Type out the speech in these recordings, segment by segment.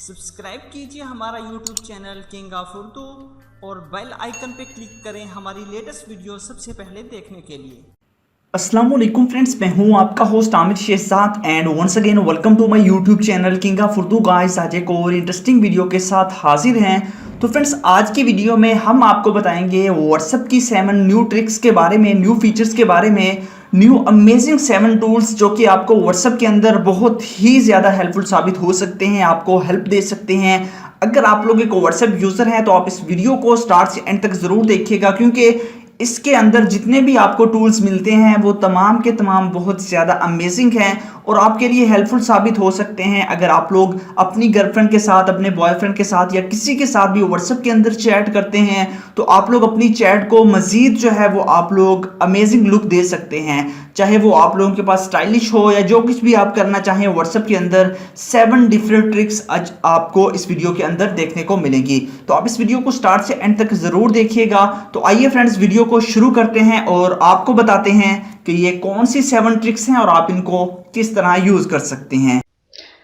Subscribe कीजिए हमारा YouTube channel king of Urdu और बेल आइकन पे क्लिक करें हमारी लेटेस्ट वीडियो सबसे पहले देखने के लिए। अस्सलाम वालेकुम फ्रेंड्स, मैं हूं आपका host Aamir Shehzad and once again welcome to my YouTube channel king of Urdu. Guys, आज एक और इंटरेस्टिंग वीडियो के साथ हाजिर हैं। तो फ्रेंड्स, आज की वीडियो में हम आपको बताएंगे व्हाट्सएप की 7 न्यू ट्रिक्स के बारे में, न्यू फीचर्स के बारे में, न्यू अमेजिंग 7 टूल्स जो कि आपको व्हाट्सएप के अंदर बहुत ही ज़्यादा हेल्पफुल साबित हो सकते हैं, आपको हेल्प दे सकते हैं। अगर आप लोग एक व्हाट्सएप यूज़र हैं तो आप इस वीडियो को स्टार्ट से एंड तक ज़रूर देखिएगा, क्योंकि इसके अंदर जितने भी आपको टूल्स मिलते हैं वो तमाम के तमाम बहुत ज़्यादा अमेजिंग हैं और आपके लिए हेल्पफुल साबित हो सकते हैं। अगर आप लोग अपनी गर्लफ्रेंड के साथ, अपने बॉयफ्रेंड के साथ या किसी के साथ भी व्हाट्सएप के अंदर चैट करते हैं तो आप लोग अपनी चैट को मज़ीद जो है वो आप लोग अमेजिंग लुक दे सकते हैं। चाहे वो आप लोगों के पास स्टाइलिश हो या जो कुछ भी आप करना चाहें, व्हाट्सएप के अंदर 7 डिफरेंट ट्रिक्स आज आपको इस वीडियो के अंदर देखने को मिलेंगी। तो आप इस वीडियो को स्टार्ट से एंड तक ज़रूर देखिएगा। तो आइए फ्रेंड्स, वीडियो को शुरू करते हैं और आपको बताते हैं कि ये कौन सी 7 ट्रिक्स हैं और आप इनको किस तरह यूज़ कर सकते हैं।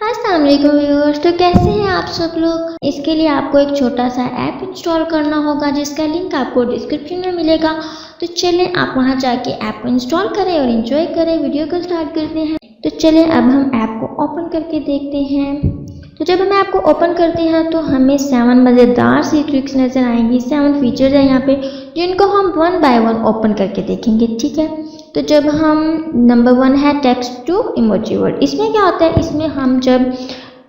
अस्सलाम वालेकुम व्यूअर्स, तो कैसे हैं आप सब लोग। इसके लिए आपको एक छोटा सा ऐप इंस्टॉल करना होगा जिसका लिंक आपको डिस्क्रिप्शन में मिलेगा। तो चलें आप वहां जाके ऐप को इंस्टॉल करें और एंजॉय करें। वीडियो को स्टार्ट करते हैं। तो चलें अब हम ऐप को ओपन करके देखते हैं। तो जब हम ऐप को ओपन करते हैं तो हमें 7 मज़ेदार सी ट्रिक्स नज़र आएंगी। 7 फीचर्स हैं यहाँ पे जिनको हम 1 बाय 1 ओपन करके देखेंगे, ठीक है। तो जब हम नंबर 1 है टेक्स्ट टू इमोजी वर्ड। इसमें क्या होता है, इसमें हम जब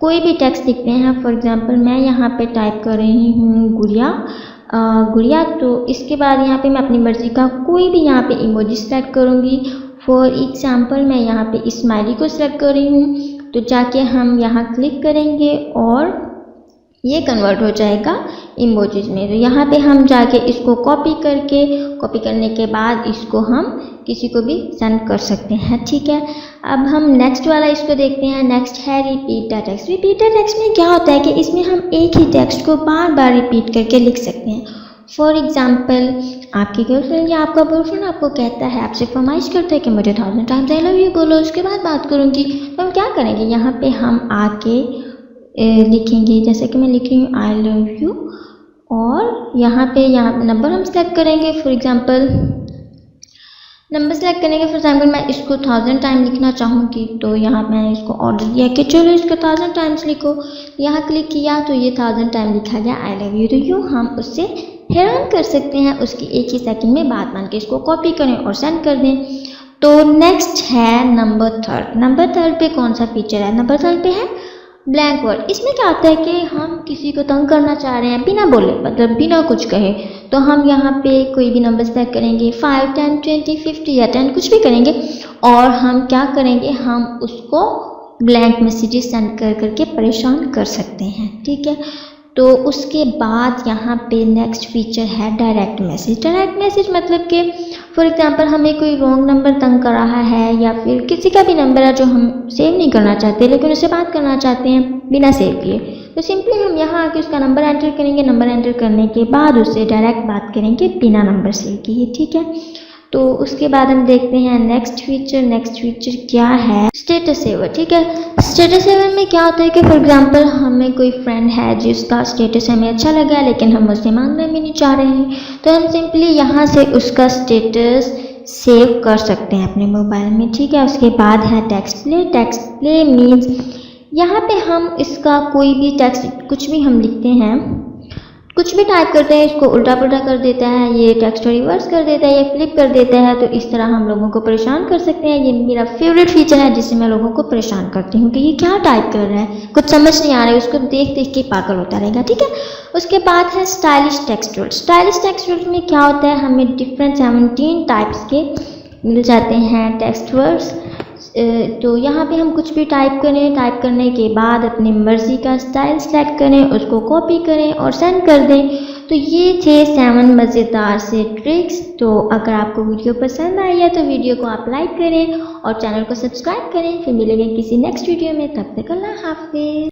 कोई भी टेक्स्ट लिखते हैं, फॉर एग्जांपल मैं यहाँ पे टाइप कर रही हूँ गुड़िया, तो इसके बाद यहाँ पे मैं अपनी मर्ज़ी का कोई भी यहाँ पे इमोजी सेलेक्ट करूँगी। फॉर एग्जांपल मैं यहाँ पे स्माइली को सिलेक्ट कर रही हूँ, तो जाके हम यहाँ क्लिक करेंगे और ये कन्वर्ट हो जाएगा इमोजीज में। तो यहाँ पे हम जाके इसको कॉपी करने के बाद इसको हम किसी को भी सेंड कर सकते हैं, ठीक है। अब हम नेक्स्ट वाला इसको देखते हैं। नेक्स्ट है repeat the text. Repeat the text में क्या होता है कि इसमें हम एक ही टेक्स्ट को बार बार रिपीट करके लिख सकते हैं। फॉर एग्जाम्पल, आपकी गर्लफ्रेंड या आपका बॉयफ्रेंड आपको कहता है, आपसे फरमाइश करता है कि मुझे 1000 टाइम्स आई लव यू बोलो, उसके बाद बात करूँगी। तो हम क्या करेंगे, यहाँ पे हम आके लिखेंगे, जैसे कि मैं लिख रही हूँ आई लव यू, और यहाँ नंबर हम सेलेक्ट करेंगे। फॉर एग्जांपल नंबर सेलेक्ट करेंगे। फॉर एग्जांपल मैं इसको 1000 टाइम लिखना चाहूँगी, तो यहाँ मैंने इसको ऑर्डर दिया कि चलो इसको 1000 टाइम्स लिखो। यहाँ क्लिक किया तो ये 1000 टाइम लिखा गया आई लव यू। तो यूँ हम उससे हैरान कर सकते हैं, उसकी एक ही सेकंड में बात मान के इसको कॉपी करें और सेंड कर दें। तो नेक्स्ट है नंबर 3। नंबर 3 पे कौन सा फीचर है, नंबर 3 पे है ब्लैंक वर्ड। इसमें क्या होता है कि हम किसी को तंग करना चाह रहे हैं बिना बोले, मतलब बिना कुछ कहे, तो हम यहाँ पे कोई भी नंबर सेलेक्ट करेंगे, 5, 10, 20, 50 या 10 कुछ भी करेंगे, और हम क्या करेंगे, हम उसको ब्लैंक मैसेजेस सेंड करके परेशान कर सकते हैं, ठीक है। तो उसके बाद यहाँ पे नेक्स्ट फीचर है डायरेक्ट मैसेज। डायरेक्ट मैसेज मतलब कि फॉर एग्जांपल हमें कोई रॉन्ग नंबर तंग कर रहा है या फिर किसी का भी नंबर है जो हम सेव नहीं करना चाहते लेकिन उससे बात करना चाहते हैं बिना सेव किए, तो सिंपली हम यहाँ आके उसका नंबर एंटर करेंगे। नंबर एंटर करने के बाद उससे डायरेक्ट बात करेंगे बिना नंबर सेव किए, ठीक है। तो उसके बाद हम देखते हैं नेक्स्ट फीचर। नेक्स्ट फीचर क्या है, स्टेटस सेवर, ठीक है। स्टेटस सेवर में क्या होता है कि फॉर एग्जांपल हमें कोई फ्रेंड है जिसका स्टेटस हमें अच्छा लगा लेकिन हम उससे मांगना भी नहीं चाह रहे हैं, तो हम सिंपली यहाँ से उसका स्टेटस सेव कर सकते हैं अपने मोबाइल में, ठीक है। उसके बाद है text play. Text play means यहाँ पे हम इसका कोई भी टेक्स्ट, कुछ भी हम लिखते हैं, कुछ भी टाइप करते हैं, इसको उल्टा पुल्टा कर देता है, ये टेक्स्ट रिवर्स कर देता है, ये फ्लिप कर देता है। तो इस तरह हम लोगों को परेशान कर सकते हैं। ये मेरा फेवरेट फीचर है जिससे मैं लोगों को परेशान करती हूँ कि ये क्या टाइप कर रहा है, कुछ समझ नहीं आ रहा है, उसको देख देख के पागल होता रहेगा, ठीक है। उसके बाद है stylish text word. Stylish text word में क्या होता है, हमें डिफरेंट 17 टाइप्स के मिल जाते हैं टेक्स्ट वर्ड्स। तो यहाँ पे हम कुछ भी टाइप करें, टाइप करने के बाद अपनी मर्ज़ी का स्टाइल सेलेक्ट करें, उसको कॉपी करें और सेंड कर दें। तो ये थे 7 मज़ेदार से ट्रिक्स। तो अगर आपको वीडियो पसंद आई है तो वीडियो को आप लाइक करें और चैनल को सब्सक्राइब करें। फिर मिलेंगे किसी नेक्स्ट वीडियो में, तब तक अल्लाह हाफ़िज़।